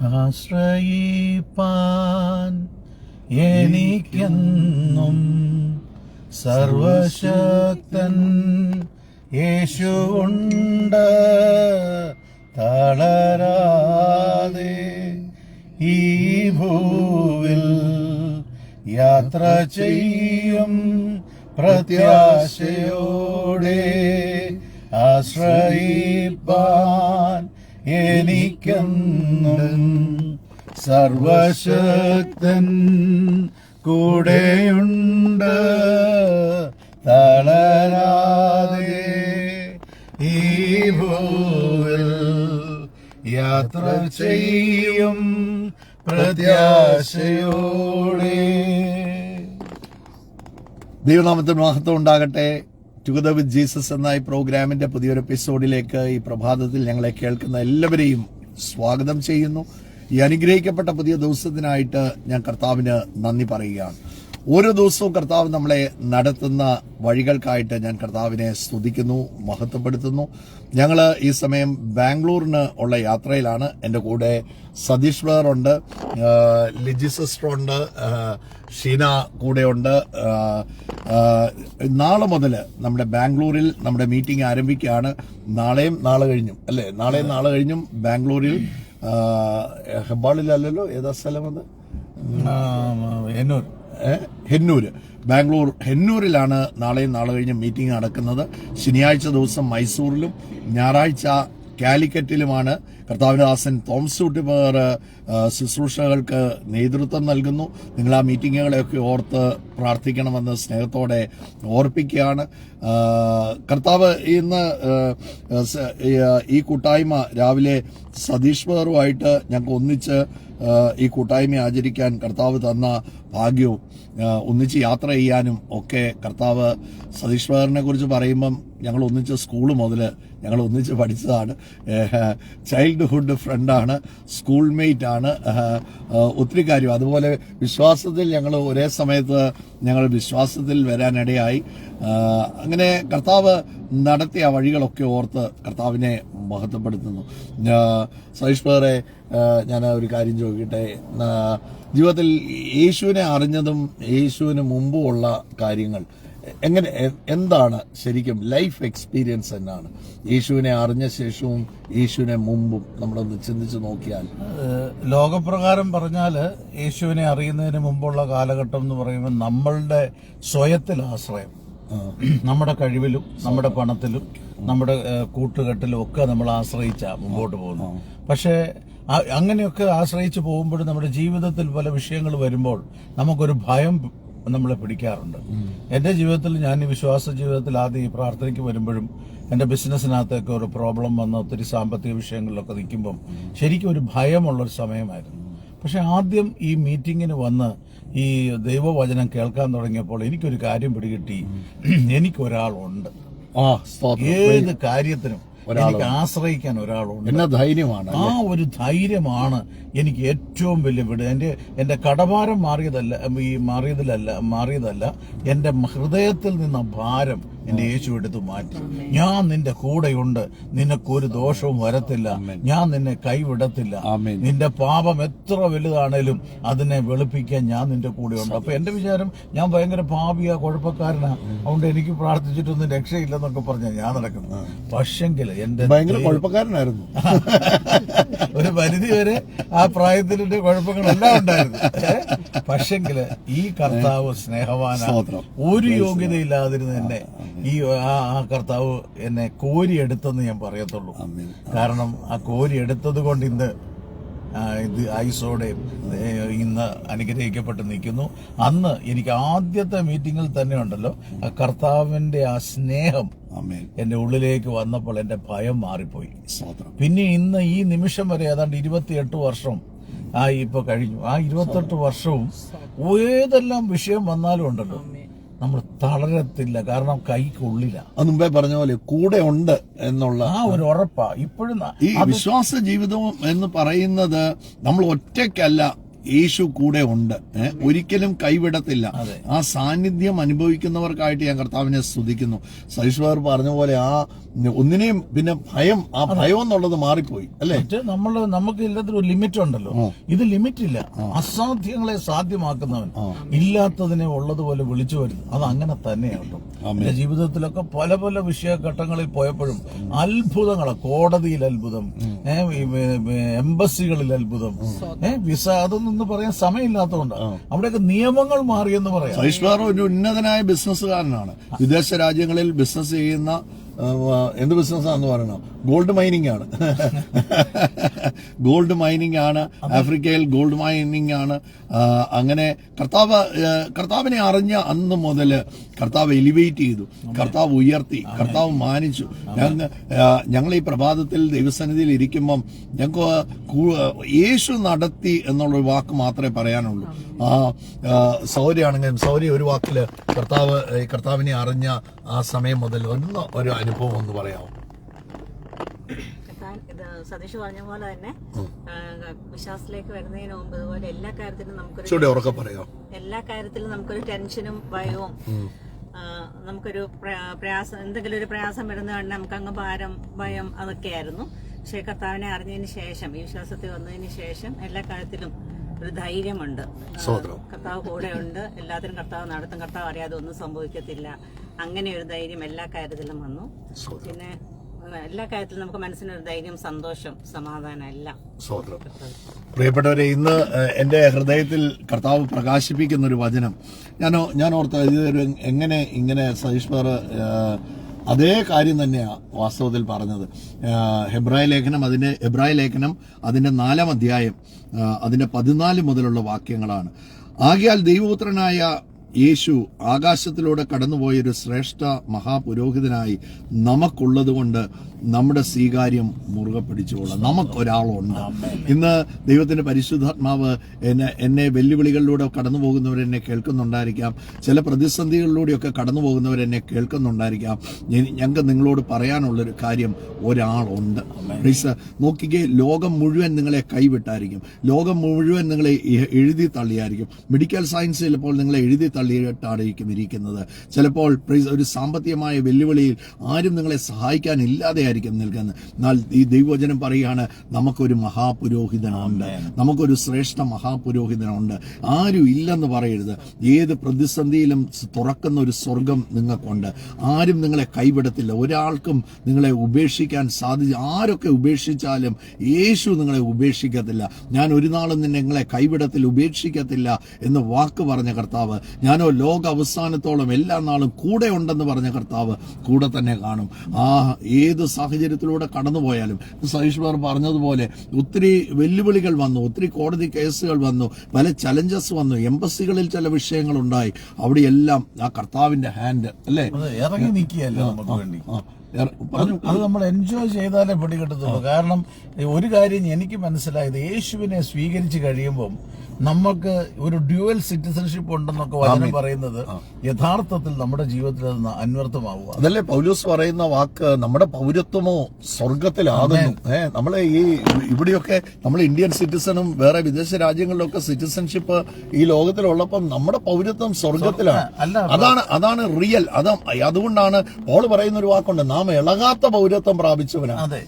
ആശ്രയിപ്പാൻ എനിക്കെന്നും സർവശക്തൻ യേശുവുണ്ട്. തളരാതെ ഈ ഭൂവിൽ യാത്ര ചെയ്യും പ്രത്യാശയോടെ ആശ്രയിപ്പാൻ എനിക്കെന്നും സർവശക്തൻ കൂടെയുണ്ട്. തളരാതെ ഈ ഭൂവിൽ യാത്ര ചെയ്യും പ്രത്യാശയോടെ. ദൈവനാമത്തിന് മഹത്വം ഉണ്ടാകട്ടെ. ടുഗദർ വിത്ത് ജീസസ് എന്ന ഈ പ്രോഗ്രാമിന്റെ പുതിയൊരു എപ്പിസോഡിലേക്ക് ഈ പ്രഭാതത്തിൽ ഞങ്ങളെ കേൾക്കുന്ന എല്ലാവരെയും സ്വാഗതം ചെയ്യുന്നു. ഈ അനുഗ്രഹിക്കപ്പെട്ട പുതിയ ദിവസത്തിനായിട്ട് ഞാൻ കർത്താവിന് നന്ദി പറയുകയാണ്. ഓരോ ദിവസവും കർത്താവ് നമ്മളെ നടത്തുന്ന വഴികൾക്കായിട്ട് ഞാൻ കർത്താവിനെ സ്തുതിക്കുന്നു, മഹത്വപ്പെടുത്തുന്നു. ഞങ്ങൾ ഈ സമയം ബാംഗ്ലൂരിന് ഉള്ള യാത്രയിലാണ്. എൻ്റെ കൂടെ സതീഷ് ബ്രദർ ഉണ്ട്, ലിജി സിസ്റ്റർ ഉണ്ട്, ഷീന കൂടെയുണ്ട്. നാളെ മുതൽ നമ്മുടെ ബാംഗ്ലൂരിൽ നമ്മുടെ മീറ്റിംഗ് ആരംഭിക്കുകയാണ്. നാളെയും നാളെ കഴിഞ്ഞും അല്ലേ, നാളെയും നാളെ കഴിഞ്ഞും ബാംഗ്ലൂരിൽ ഹെബ്ബാളിലല്ലോ, ഏതാ സ്ഥലം അത്? ഹെന്നൂര്. ബാംഗ്ലൂർ ഹെന്നൂരിലാണ് നാളെയും നാളെ കഴിഞ്ഞ് മീറ്റിംഗ് നടക്കുന്നത്. ശനിയാഴ്ച ദിവസം മൈസൂരിലും ഞായറാഴ്ച കാലിക്കറ്റിലുമാണ്. കർത്താവിന്റെ ദാസൻ തോമസ് ഊട്ടിപ്പേർ ശുശ്രൂഷകൾക്ക് നേതൃത്വം നൽകുന്നു. നിങ്ങൾ ആ മീറ്റിങ്ങുകളെയൊക്കെ ഓർത്ത് പ്രാർത്ഥിക്കണമെന്ന് സ്നേഹത്തോടെ ഓർപ്പിക്കുകയാണ്. കർത്താവ് ഇന്ന് ഈ കൂട്ടായ്മ രാവിലെ സതീഷ് ബ്രദറുമായിട്ട് ഞങ്ങൾക്ക് ഒന്നിച്ച് ഈ കൂട്ടായ്മ ആചരിക്കാൻ കർത്താവ് തന്ന ഭാഗ്യവും ഒന്നിച്ച് യാത്ര ചെയ്യാനും ഒക്കെ കർത്താവ് സതീഷ് ബ്രദറിനെ കുറിച്ച് പറയുമ്പം ഞങ്ങൾ ഒന്നിച്ച് സ്കൂൾ മുതൽ ഞങ്ങൾ ഒന്നിച്ച് പഠിച്ചതാണ്. ചൈൽഡ്ഹുഡ് ഫ്രണ്ടാണ്, സ്കൂൾ മേറ്റ് ആണ്. ഒത്തിരി കാര്യം അതുപോലെ വിശ്വാസത്തിൽ ഞങ്ങൾ ഒരേ സമയത്ത് ഞങ്ങൾ വിശ്വാസത്തിൽ വരാനിടയായി. അങ്ങനെ കർത്താവ് നടത്തിയ വഴികളൊക്കെ ഓർത്ത് കർത്താവിനെ മഹത്വപ്പെടുത്തുന്നു. സതീഷ് ബ്രദറെ, ഞാൻ ഒരു കാര്യം ചോദിക്കട്ടെ. ജീവിതത്തിൽ യേശുവിനെ അറിഞ്ഞതും യേശുവിന് മുമ്പുമുള്ള കാര്യങ്ങൾ എങ്ങനെ, എന്താണ് ശരിക്കും ലൈഫ് എക്സ്പീരിയൻസ് എന്നാണ്? യേശുവിനെ അറിഞ്ഞ ശേഷവും യേശുവിനെ മുമ്പും നമ്മളൊന്ന് ചിന്തിച്ചു നോക്കിയാൽ. ലോകപ്രകാരം പറഞ്ഞാൽ യേശുവിനെ അറിയുന്നതിന് മുമ്പുള്ള കാലഘട്ടം എന്ന് പറയുമ്പോൾ നമ്മളുടെ സ്വയത്തിൽ ആശ്രയം, നമ്മുടെ കഴിവിലും നമ്മുടെ പണത്തിലും നമ്മുടെ കൂട്ടുകെട്ടിലും ഒക്കെ നമ്മൾ ആശ്രയിച്ച മുമ്പോട്ട് പോകുന്നു. പക്ഷേ അങ്ങനെയൊക്കെ ആശ്രയിച്ച് പോകുമ്പോഴും നമ്മുടെ ജീവിതത്തിൽ പല വിഷയങ്ങൾ വരുമ്പോൾ നമുക്കൊരു ഭയം നമ്മളെ പിടിക്കാറുണ്ട്. എൻ്റെ ജീവിതത്തിൽ, ഞാൻ ഈ വിശ്വാസ ജീവിതത്തിൽ ആദ്യം ഈ പ്രാർത്ഥനയ്ക്ക് വരുമ്പോഴും എൻ്റെ ബിസിനസ്സിനകത്തൊക്കെ ഒരു പ്രോബ്ലം വന്ന ഒത്തിരി സാമ്പത്തിക വിഷയങ്ങളിലൊക്കെ നിൽക്കുമ്പം ശരിക്കും ഒരു ഭയമുള്ളൊരു സമയമായിരുന്നു. പക്ഷെ ആദ്യം ഈ മീറ്റിങ്ങിന് വന്ന് ഈ ദൈവവചനം കേൾക്കാൻ തുടങ്ങിയപ്പോൾ എനിക്കൊരു കാര്യം പിടികിട്ടി. എനിക്കൊരാളുണ്ട്, ഏത് കാര്യത്തിനും എനിക്ക് ആശ്രയിക്കാൻ ഒരാളുണ്ട്. ധൈര്യമാണ്, ആ ഒരു ധൈര്യമാണ് എനിക്ക് ഏറ്റവും വലിയ വീട്. എന്റെ കടഭാരം മാറിയതല്ല, എന്റെ ഹൃദയത്തിൽ നിന്ന ഭാരം എന്റെ യേശു എടുത്തു മാറ്റി. ഞാൻ നിന്റെ കൂടെയുണ്ട്, നിനക്കൊരു ദോഷവും വരത്തില്ല, ഞാൻ നിന്നെ കൈവിടത്തില്ല, നിന്റെ പാപം എത്ര വലുതാണേലും അതിനെ വെളുപ്പിക്കാൻ ഞാൻ നിന്റെ കൂടെയുണ്ട്. അപ്പൊ എന്റെ വിചാരം ഞാൻ ഭയങ്കര പാപിയാ, കുഴപ്പക്കാരനാ, അതുകൊണ്ട് എനിക്ക് പ്രാർത്ഥിച്ചിട്ടൊന്നും രക്ഷയില്ലെന്നൊക്കെ പറഞ്ഞാൽ ഞാൻ നടക്കുന്നു. പക്ഷെങ്കിൽ എന്റെ ഭയങ്കര കുഴപ്പക്കാരനായിരുന്നു. ഒരു പരിധി വരെ ആ പ്രായത്തിന്റെ കുഴപ്പങ്ങളെല്ലാം ഉണ്ടായിരുന്നു. പക്ഷെങ്കില് ഈ കർത്താവ് സ്നേഹവാനാണ്. ഒരു യോഗ്യതയില്ലാതിരുന്ന എന്നെ ആ കർത്താവ് എന്നെ കോരിയെടുത്തെന്ന് ഞാൻ പറയത്തുള്ളൂ. കാരണം ആ കോരിയെടുത്തത് കൊണ്ട് ഇന്ന് ഇത് ആയുസോടെ ഇന്ന് അനുഗ്രഹിക്കപ്പെട്ട് നിൽക്കുന്നു. അന്ന് എനിക്ക് ആദ്യത്തെ മീറ്റിംഗിൽ തന്നെ ഉണ്ടല്ലോ, ആ കർത്താവിന്റെ ആ സ്നേഹം എന്റെ ഉള്ളിലേക്ക് വന്നപ്പോൾ എന്റെ ഭയം മാറിപ്പോയി. പിന്നെ ഇന്ന് ഈ നിമിഷം വരെ ഏതാണ്ട് 28 വർഷം ഇപ്പൊ കഴിഞ്ഞു. ആ 28 വർഷവും ഏതെല്ലാം വിഷയം വന്നാലും ഉണ്ടല്ലോ, നമ്മൾ തളരത്തില്ല. കാരണം കൈക്കുള്ളില്ല. അത് മുമ്പേ പറഞ്ഞ പോലെ കൂടെ ഉണ്ട് എന്നുള്ള ആ ഒരു ഉറപ്പാ ഇപ്പോഴും. ഈ വിശ്വാസ ജീവിതം എന്ന് പറയുന്നത് നമ്മൾ ഒറ്റയ്ക്കല്ല യേശു കൂടെ ഉണ്ട്. ഒരിക്കലും കൈവിടത്തില്ല. ആ സാന്നിധ്യം അനുഭവിക്കുന്നവർക്കായിട്ട് ഞാൻ കർത്താവിനെ സ്തുതിക്കുന്നു. സൈഷ്വാർ പറഞ്ഞ പോലെ ആ ഒന്നിനെയും പിന്നെ ഭയം, ആ ഭയം എന്നുള്ളത് മാറിപ്പോയി അല്ലേ. നമുക്ക് എല്ലാത്തിനും ഒരു ലിമിറ്റ് ഉണ്ടല്ലോ, ഇത് ലിമിറ്റ് ഇല്ല. അസാധ്യങ്ങളെ സാധ്യമാക്കുന്നവൻ, ഇല്ലാത്തതിനെ ഉള്ളതുപോലെ വിളിച്ചു വരുന്നു. അത് അങ്ങനെ തന്നെയാണ്. എന്റെ ജീവിതത്തിലൊക്കെ പല പല വിഷയഘട്ടങ്ങളിൽ പോയപ്പോഴും അത്ഭുതങ്ങളാണ്. കോടതിയിൽ അത്ഭുതം, എംബസികളിൽ അത്ഭുതം, വിസ, അതൊന്നും പറയാൻ സമയമില്ലാത്തതുകൊണ്ടാണ്. അവിടെയൊക്കെ നിയമങ്ങൾ മാറിയെന്ന് പറയാം. സൈഷ്വാർ ഒരു ഉന്നതനായ ബിസിനസ്സുകാരനാണ്. വിദേശ രാജ്യങ്ങളിൽ ബിസിനസ് ചെയ്യുന്ന എന്ത് ബിസിനസ്സാന്ന് പറയണം? ഗോൾഡ് മൈനിങ് ആണ്. ഗോൾഡ് മൈനിങ് ആണ്. ആഫ്രിക്കയിൽ ഗോൾഡ് മൈനിങ് ആണ്. അങ്ങനെ കർത്താവിനെ അറിഞ്ഞ അന്ന് മുതൽ കർത്താവ് എലിവേറ്റ് ചെയ്തു, കർത്താവ് ഉയർത്തി, കർത്താവ് മാനിച്ചു. ഞങ്ങൾ ഈ പ്രഭാതത്തിൽ ദൈവസന്നിധിയിൽ ഇരിക്കുമ്പം ഞങ്ങൾക്ക് യേശു നടത്തി എന്നുള്ളൊരു വാക്ക് മാത്രമേ പറയാനുള്ളൂ. സൗര്യാണെങ്കിലും സൗര്യ ഒരു വാക്കില് കർത്താവിനെ അറിഞ്ഞ ആ സമയം മുതൽ ഒരു അനുഭവം ഒന്ന് പറയാമോ? സതീഷ് പറഞ്ഞ പോലെ തന്നെ വിശ്വാസത്തിലേക്ക് വരുന്നതിന് മുമ്പ് ഇതുപോലെ എല്ലാ കാര്യത്തിലും എല്ലാ കാര്യത്തിലും നമുക്കൊരു ടെൻഷനും ഭയവും, നമുക്കൊരു പ്രയാസം, എന്തെങ്കിലും ഒരു പ്രയാസം വരുന്നതുകൊണ്ട് നമുക്കങ്ങ് ഭാരം, ഭയം, അതൊക്കെയായിരുന്നു. പക്ഷേ കർത്താവിനെ അറിഞ്ഞതിന് ശേഷം, ഈ വിശ്വാസത്തിൽ വന്നതിന് ശേഷം എല്ലാ കാര്യത്തിലും ഒരു ധൈര്യമുണ്ട്. കർത്താവ് കൂടെ ഉണ്ട്, എല്ലാത്തിനും കർത്താവ് നടത്തും, കർത്താവ് അറിയാതെ ഒന്നും സംഭവിക്കത്തില്ല. അങ്ങനെ ഒരു ധൈര്യം എല്ലാ കാര്യത്തിലും വന്നു. പിന്നെ എല്ലാ കാര്യത്തിലും നമുക്ക് മനസ്സിനൊരു ധൈര്യം, സന്തോഷം, സമാധാനം എല്ലാം. പ്രിയപ്പെട്ടവരെ, ഇന്ന് എന്റെ ഹൃദയത്തിൽ കർത്താവ് പ്രകാശിപ്പിക്കുന്ന ഒരു വചനം ഞാൻ ഓർത്ത ഇതൊരു എങ്ങനെ ഇങ്ങനെ സതീഷ്വർ അതേ കാര്യം തന്നെയാണ് വാസ്തവത്തിൽ പറഞ്ഞത്. ഹെബ്രായ ലേഖനം അതിന്റെ 4-ാം അധ്യായം അതിന്റെ 14 മുതലുള്ള വാക്യങ്ങളാണ്. ആകയാൽ ദൈവപുത്രനായ യേശു ആകാശത്തിലൂടെ കടന്നുപോയൊരു ശ്രേഷ്ഠ മഹാപുരോഹിതനായി നമുക്കുള്ളത് കൊണ്ട് നമ്മുടെ സ്വീകാര്യം മുറുകെ പിടിച്ചുകൊള്ളാം. നമുക്കൊരാളുണ്ട്. ഇന്ന് ദൈവത്തിന്റെ പരിശുദ്ധാത്മാവ് എന്നെ വെല്ലുവിളികളിലൂടെ കടന്നു പോകുന്നവരെന്നെ കേൾക്കുന്നുണ്ടായിരിക്കാം. ചില പ്രതിസന്ധികളിലൂടെയൊക്കെ കടന്നു പോകുന്നവരെന്നെ കേൾക്കുന്നുണ്ടായിരിക്കാം. ഞങ്ങൾക്ക് നിങ്ങളോട് പറയാനുള്ളൊരു കാര്യം, ഒരാളുണ്ട്. നോക്കിക്കേ, ലോകം മുഴുവൻ നിങ്ങളെ കൈവിട്ടായിരിക്കും, ലോകം മുഴുവൻ നിങ്ങളെ എഴുതി തള്ളിയായിരിക്കും. മെഡിക്കൽ സയൻസ് ചിലപ്പോൾ നിങ്ങളെ എഴുതി തള്ളിയിട്ടായിരിക്കും ഇരിക്കുന്നത്. ചിലപ്പോൾ ഒരു സാമ്പത്തികമായ വെല്ലുവിളിയിൽ ആരും നിങ്ങളെ സഹായിക്കാനില്ലാതെ നിൽക്കുന്നത്. എന്നാൽ ഈ ദൈവവചനം പറയുകയാണ്, നമുക്കൊരു മഹാപുരോഹിതനുണ്ട്, നമുക്കൊരു ശ്രേഷ്ഠ മഹാപുരോഹിതനുണ്ട്. ആരും ഇല്ലെന്ന് പറയരുത്. ഏത് പ്രതിസന്ധിയിലും തുറക്കുന്ന ഒരു സ്വർഗം നിങ്ങൾക്കുണ്ട്. ആരും നിങ്ങളെ കൈവിടത്തില്ല. ഒരാൾക്കും നിങ്ങളെ ഉപേക്ഷിക്കാൻ ആരൊക്കെ ഉപേക്ഷിച്ചാലും യേശു നിങ്ങളെ ഉപേക്ഷിക്കത്തില്ല. ഞാൻ ഒരു നാളും നിങ്ങളെ കൈവിടത്തിൽ ഉപേക്ഷിക്കത്തില്ല എന്ന് വാക്ക് പറഞ്ഞ കർത്താവ്, ഞാനോ ലോക അവസാനത്തോളം എല്ലാ നാളും കൂടെ ഉണ്ടെന്ന് പറഞ്ഞ കർത്താവ് കൂടെ തന്നെ കാണും. ഏത് സാഹചര്യത്തിലൂടെ കടന്നുപോയാലും സതീഷ്വർ പറഞ്ഞതുപോലെ ഒത്തിരി വെല്ലുവിളികൾ വന്നു, ഒത്തിരി കോടതി കേസുകൾ വന്നു, പല ചലഞ്ചസ് വന്നു, എംബസികളിൽ ചില വിഷയങ്ങൾ ഉണ്ടായി. അവിടെയെല്ലാം ആ കർത്താവിന്റെ ഹാൻഡ് അല്ലേ ഇറങ്ങി നിൽക്കുകയല്ലേ നമുക്ക് വേണ്ടി. അത് നമ്മൾ എൻജോയ് ചെയ്താലേ പിടികിട്ടത്തുള്ളൂ. കാരണം ഒരു കാര്യം എനിക്ക് മനസ്സിലായത്, യേശുവിനെ സ്വീകരിച്ചു കഴിയുമ്പോൾ നമുക്ക് ഒരു ഡ്യുവൽ സിറ്റിസൺഷിപ്പ് ഉണ്ടെന്നൊക്കെ വചനം പറയുന്നത് യഥാർത്ഥത്തിൽ നമ്മുടെ ജീവിതത്തിൽ അത് അന്വർത്ഥമാവുക. അതല്ലേ പൗലോസ് പറയുന്ന വാക്ക്, നമ്മുടെ പൗരത്വമോ സ്വർഗത്തിലാകുന്നു. നമ്മളെ ഇവിടെയൊക്കെ നമ്മൾ ഇന്ത്യൻ സിറ്റിസണും വേറെ വിദേശ രാജ്യങ്ങളിലൊക്കെ സിറ്റിസൺഷിപ്പ് ഈ ലോകത്തിലുള്ളപ്പം നമ്മുടെ പൗരത്വം സ്വർഗത്തിലാണ്. അതാണ് റിയൽ. അതുകൊണ്ടാണ് പോൾ പറയുന്ന ഒരു വാക്കുണ്ട്, നാം ഇളകാത്ത പൗരത്വം പ്രാപിച്ചവനാണ്.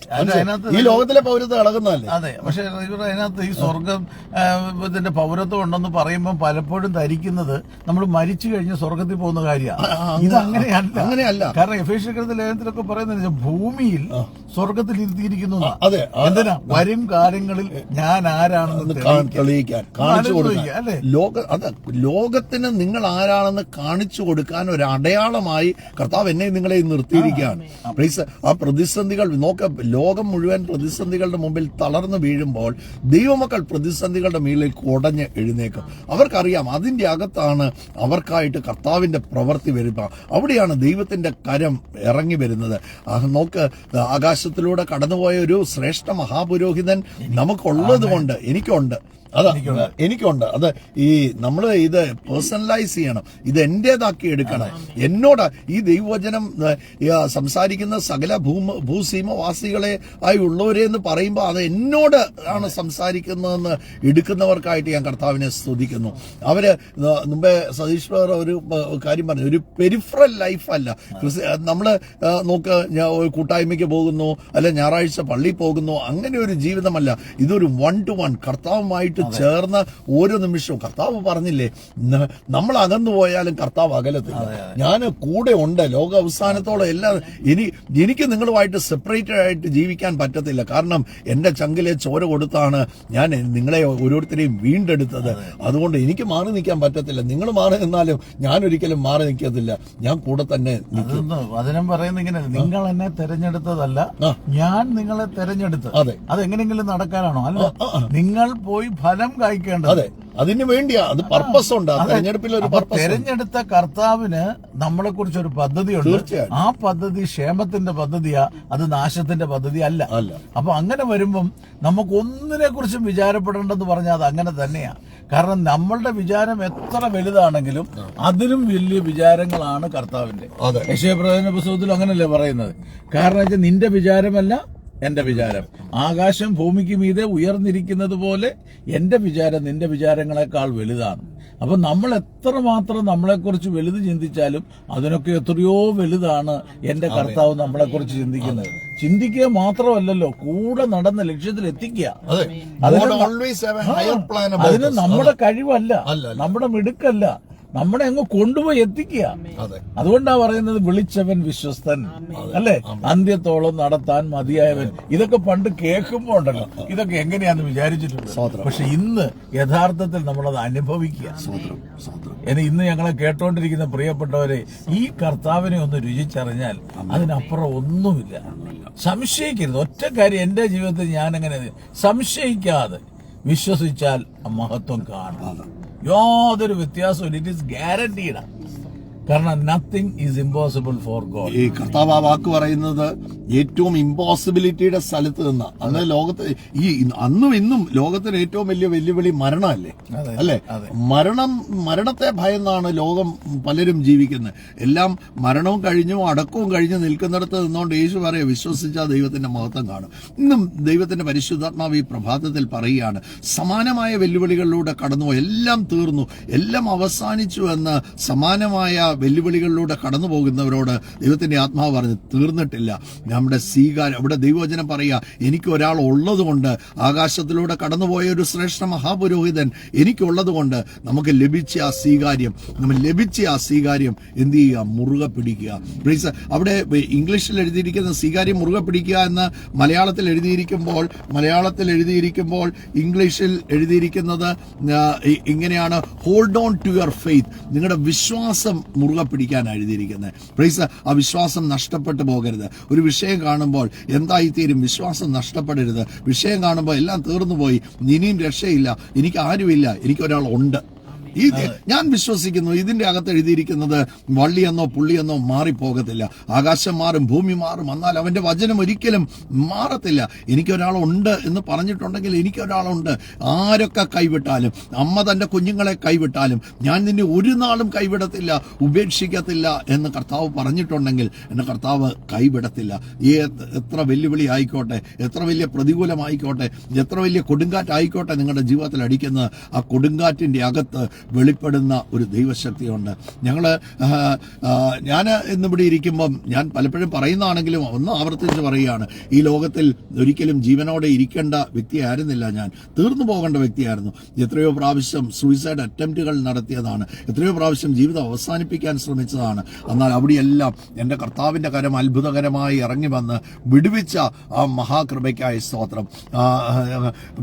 ഈ ലോകത്തിലെ പൗരത്വം ഇളകുന്നതല്ലേ? അതെ. പക്ഷെ അതിനകത്ത് ഈ സ്വർഗത്തിന്റെ പൗരത്വം ഉണ്ടെന്ന് പറയുമ്പോൾ പലപ്പോഴും ധരിക്കുന്നത് നമ്മൾ മരിച്ചു കഴിഞ്ഞ് സ്വർഗത്തിൽ പോകുന്ന കാര്യമാണ്. ഇത് അങ്ങനെയല്ല. കാരണം എഫേസ്യരുടെ ലേഖനത്തിലൊക്കെ പറയുന്നത് ഭൂമിയിൽ സ്വർഗത്തിൽ ഇരുത്തിയിരിക്കുന്നു. എന്തിനാ? വരും കാലങ്ങളിൽ ഞാൻ ആരാണെന്ന് തെളിയിക്കാൻ, കാണിച്ചു കൊടുക്കാൻ. ലോകത്തിന് നിങ്ങൾ ആരാണെന്ന് കാണിച്ചു കൊടുക്കാൻ ഒരു അടയാളമായി കർത്താവ് എന്നെ നിങ്ങളെ നിർത്തിയിരിക്കുകയാണ്. ആ പ്രതിസന്ധികൾ ലോകം മുഴുവൻ പ്രതിസന്ധികളുടെ മുമ്പിൽ തളർന്നു വീഴുമ്പോൾ ദൈവമക്കൾ പ്രതിസന്ധികളുടെ മുകളിൽ കുടഞ്ഞ് എഴുന്നേക്കും. അവർക്കറിയാം അതിന്റെ അകത്താണ് അവർക്കായിട്ട് കർത്താവിന്റെ പ്രവൃത്തി വരുക. അവിടെയാണ് ദൈവത്തിന്റെ കരം ഇറങ്ങി വരുന്നത്. നോക്ക്, ആകാശത്തിലൂടെ കടന്നുപോയ ഒരു ശ്രേഷ്ഠ മഹാപുരോഹിതൻ നമുക്കുള്ളത് കൊണ്ട്, എനിക്കുണ്ട്. അതാ എനിക്കുണ്ട്. അത് ഈ നമ്മൾ ഇത് പേഴ്സണലൈസ് ചെയ്യണം, ഇത് എന്റേതാക്കി എടുക്കണം. എന്നോട് ഈ ദൈവവചനം സംസാരിക്കുന്ന സകല ഭൂസീമവാസികളെ ആയി ഉള്ളവരെ എന്ന് പറയുമ്പോൾ അത് എന്നോട് ആണ് സംസാരിക്കുന്നതെന്ന് എടുക്കുന്നവർക്കായിട്ട് ഞാൻ കർത്താവിനെ സ്തുതിക്കുന്നു. അവര് മുമ്പേ സതീഷ് ബ്രദർ ഒരു കാര്യം പറഞ്ഞു, ഒരു പെരിഫറൽ ലൈഫല്ല. നമ്മള് നോക്ക്, ഒരു കൂട്ടായ്മയ്ക്ക് പോകുന്നു, അല്ലെ ഞായറാഴ്ച പള്ളിയിൽ പോകുന്നു, അങ്ങനെ ഒരു ജീവിതമല്ല. ഇതൊരു 1-to-1 കർത്താവുമായിട്ട് ചേർന്ന് ഓരോ നിമിഷവും. കർത്താവ് പറഞ്ഞില്ലേ, നമ്മൾ അകന്നു പോയാലും കർത്താവ് അകലത്തില്ല, ഞാൻ കൂടെ ഉണ്ട് ലോക അവസാനത്തോളം. എല്ലാം എനിക്ക് നിങ്ങളുമായിട്ട് സെപ്പറേറ്റഡ് ആയിട്ട് ജീവിക്കാൻ പറ്റത്തില്ല. കാരണം എന്റെ ചങ്കിലെ ചോര കൊടുത്താണ് ഞാൻ നിങ്ങളെ ഓരോരുത്തരെയും വീണ്ടെടുത്തത്. അതുകൊണ്ട് എനിക്ക് മാറി നിൽക്കാൻ പറ്റത്തില്ല. നിങ്ങൾ മാറി നിന്നാലും ഞാൻ ഒരിക്കലും മാറി നിൽക്കത്തില്ല, ഞാൻ കൂടെ തന്നെ നിൽക്കും. വചനം പറയുന്നത് ഇങ്ങനെ, നിങ്ങൾ എന്നെ തെരഞ്ഞെടുത്തതല്ല, ഞാൻ നിങ്ങളെ തെരഞ്ഞെടുത്തത്. അതെ, അതെങ്ങനെയെങ്കിലും നടക്കാനാണോ? അല്ല, നിങ്ങൾ പോയി ഫലം കായ്ക്കേണ്ടത്. അതെ, അതിന് വേണ്ടിയാ. അത് പർപ്പസ് ഉണ്ട്, തെരഞ്ഞെടുപ്പിൽ ഒരു പർപ്പസ്. തെരഞ്ഞെടുത്ത കർത്താവിന് നമ്മളെ കുറിച്ച് ഒരു പദ്ധതിയുണ്ട്. തീർച്ചയായും ആ പദ്ധതി ക്ഷേമത്തിന്റെ പദ്ധതിയാ, അത് നാശത്തിന്റെ പദ്ധതി അല്ല. അപ്പൊ അങ്ങനെ വരുമ്പം നമുക്ക് ഒന്നിനെ കുറിച്ചും വിചാരപ്പെടേണ്ടെന്ന് പറഞ്ഞാൽ അത് അങ്ങനെ തന്നെയാ. കാരണം നമ്മളുടെ വിചാരം എത്ര വലുതാണെങ്കിലും അതിലും വലിയ വിചാരങ്ങളാണ് കർത്താവിന്റെ. യെശയ്യാ പുസ്തകത്തിൽ അങ്ങനല്ലേ പറയുന്നത്? കാരണം വെച്ചാൽ നിന്റെ വിചാരമല്ല എന്റെ വിചാരം, ആകാശം ഭൂമിക്ക് മീതെ ഉയർന്നിരിക്കുന്നത് പോലെ എന്റെ വിചാരം നിന്റെ വിചാരങ്ങളെക്കാൾ വലുതാണ്. അപ്പൊ നമ്മൾ എത്രമാത്രം നമ്മളെക്കുറിച്ച് വലുത് ചിന്തിച്ചാലും അതിനൊക്കെ എത്രയോ വലുതാണ് എന്റെ കർത്താവ് നമ്മളെക്കുറിച്ച് ചിന്തിക്കുന്നത്. ചിന്തിക്കുക മാത്രമല്ലല്ലോ, കൂടെ നടന്ന ലക്ഷ്യത്തിൽ എത്തിക്കുക. അതിന് നമ്മുടെ കഴിവല്ല, നമ്മുടെ മിടുക്കല്ല, നമ്മളെ അങ്ങ് കൊണ്ടുപോയി എത്തിക്കുക. അതുകൊണ്ടാ പറയുന്നത് വിളിച്ചവൻ വിശ്വസ്തൻ, അല്ലെ, അന്ത്യത്തോളം നടത്താൻ മതിയായവൻ. ഇതൊക്കെ പണ്ട് കേൾക്കുമ്പോ ഉണ്ടല്ലോ, ഇതൊക്കെ എങ്ങനെയാന്ന് വിചാരിച്ചിട്ടുണ്ട്. പക്ഷെ ഇന്ന് യഥാർത്ഥത്തിൽ നമ്മളത് അനുഭവിക്കുക. ഇന്ന് ഞങ്ങളെ കേട്ടോണ്ടിരിക്കുന്ന പ്രിയപ്പെട്ടവരെ, ഈ കർത്താവിനെ ഒന്ന് രുചിച്ചറിഞ്ഞാൽ അതിനപ്പുറം ഒന്നുമില്ല. സംശയിക്കരുത്. ഒറ്റ കാര്യം എന്റെ ജീവിതത്തിൽ ഞാൻ അങ്ങനെ സംശയിക്കാതെ വിശ്വസിച്ചാൽ മഹത്വം കാണും. യാതൊരു വ്യത്യാസവും. It is guaranteed. കാരണം nothing is impossible for God. ഈ കർത്താവ് ആ വാക്ക് പറയുന്നത് ഏറ്റവും ഇമ്പോസിബിലിറ്റിയുടെ സ്ഥലത്ത് നിന്ന്. അന്ന് ലോകത്ത് അന്നും ഇന്നും ലോകത്തിന് ഏറ്റവും വലിയ വെല്ലുവിളി മരണമല്ലേ, അല്ലെ? മരണത്തെ ഭയന്നാണ് ലോകം പലരും ജീവിക്കുന്നത്. എല്ലാം മരണവും കഴിഞ്ഞു അടക്കവും കഴിഞ്ഞ് നിൽക്കുന്നിടത്ത് നിന്നുകൊണ്ട് യേശു പറയുക, വിശ്വസിച്ചാൽ ദൈവത്തിന്റെ മഹത്വം കാണും. ഇന്നും ദൈവത്തിന്റെ പരിശുദ്ധാത്മാവ് ഈ പ്രഭാതത്തിൽ പറയുകയാണ്, സമാനമായ വെല്ലുവിളികളിലൂടെ കടന്നുപോയി, എല്ലാം തീർന്നു, എല്ലാം അവസാനിച്ചു എന്ന് സമാനമായ വെല്ലുവിളികളിലൂടെ കടന്നു പോകുന്നവരോട് ദൈവത്തിന്റെ ആത്മാവ് പറഞ്ഞു, തീർന്നിട്ടില്ല നമ്മുടെ സ്വീകാര്യം. അവിടെ ദൈവവചനം പറയുക, എനിക്ക് ഒരാൾ ഉള്ളതുകൊണ്ട്, ആകാശത്തിലൂടെ കടന്നുപോയ ഒരു ശ്രേഷ്ഠ മഹാപുരോഹിതൻ എനിക്കുള്ളത് കൊണ്ട് നമുക്ക് ലഭിച്ച ആ സ്വീകാര്യം, എന്ത് ചെയ്യുക? മുറുകെ പിടിക്കുക. അവിടെ ഇംഗ്ലീഷിൽ എഴുതിയിരിക്കുന്ന സ്വീകാര്യം മുറുകെ പിടിക്കുക എന്ന് മലയാളത്തിൽ എഴുതിയിരിക്കുമ്പോൾ ഇംഗ്ലീഷിൽ എഴുതിയിരിക്കുന്നത് ഇങ്ങനെയാണ്, hold on to your faith. നിങ്ങളുടെ വിശ്വാസം മുറുകെ പിടിക്കാനാണ് എഴുതിയിരിക്കുന്നത്. പ്രൈസ്, ആ വിശ്വാസം നഷ്ടപ്പെട്ടു പോകരുത്. ഒരു വിഷയം കാണുമ്പോൾ എന്തായിത്തീരും? വിശ്വാസം നഷ്ടപ്പെടരുത്. വിഷയം കാണുമ്പോൾ എല്ലാം തീർന്നുപോയി, ഇനിയും രക്ഷയില്ല, എനിക്ക് ആരുമില്ല, എനിക്കൊരാൾ ഉണ്ട്. ഞാൻ വിശ്വസിക്കുന്നു ഇതിന്റെ അകത്ത് എഴുതിയിരിക്കുന്നത് വള്ളിയെന്നോ പുള്ളിയെന്നോ മാറിപ്പോകത്തില്ല. ആകാശം മാറും, ഭൂമി മാറും, എന്നാൽ അവന്റെ വചനം ഒരിക്കലും മാറത്തില്ല. എനിക്കൊരാളുണ്ട് എന്ന് പറഞ്ഞിട്ടുണ്ടെങ്കിൽ എനിക്കൊരാളുണ്ട്. ആരൊക്കെ കൈവിട്ടാലും, അമ്മ തന്റെ കുഞ്ഞുങ്ങളെ കൈവിട്ടാലും ഞാൻ നിന്നെ ഒരു നാളും കൈവിടത്തില്ല, ഉപേക്ഷിക്കത്തില്ല എന്ന് കർത്താവ് പറഞ്ഞിട്ടുണ്ടെങ്കിൽ എന്നെ കർത്താവ് കൈവിടത്തില്ല. എത്ര വെല്ലുവിളി ആയിക്കോട്ടെ, എത്ര വലിയ പ്രതികൂലമായിക്കോട്ടെ, എത്ര വലിയ കൊടുങ്കാറ്റായിക്കോട്ടെ നിങ്ങളുടെ ജീവിതത്തിൽ അടിക്കുന്നത്, ആ കൊടുങ്കാറ്റിന്റെ അകത്ത് വെളിപ്പെടുന്ന ഒരു ദൈവശക്തിയുണ്ട്. ഞാൻ ഇന്നിവിടെ ഇരിക്കുമ്പം ഞാൻ പലപ്പോഴും പറയുന്നതാണെങ്കിലും ഒന്ന് ആവർത്തിച്ച് പറയുകയാണ്, ഈ ലോകത്തിൽ ഒരിക്കലും ജീവനോടെ ഇരിക്കേണ്ട വ്യക്തിയായിരുന്നില്ല ഞാൻ, തീർന്നു പോകേണ്ട വ്യക്തിയായിരുന്നു. എത്രയോ പ്രാവശ്യം സൂയിസൈഡ് അറ്റംപ്റ്റുകൾ നടത്തിയതാണ്, എത്രയോ പ്രാവശ്യം ജീവിതം അവസാനിപ്പിക്കാൻ ശ്രമിച്ചതാണ്. എന്നാൽ അവിടെയെല്ലാം എൻ്റെ കർത്താവിൻ്റെ കരം അത്ഭുതകരമായി ഇറങ്ങി വന്ന് വിടുവിച്ച ആ മഹാകൃപയ്ക്കായി സ്തോത്രം.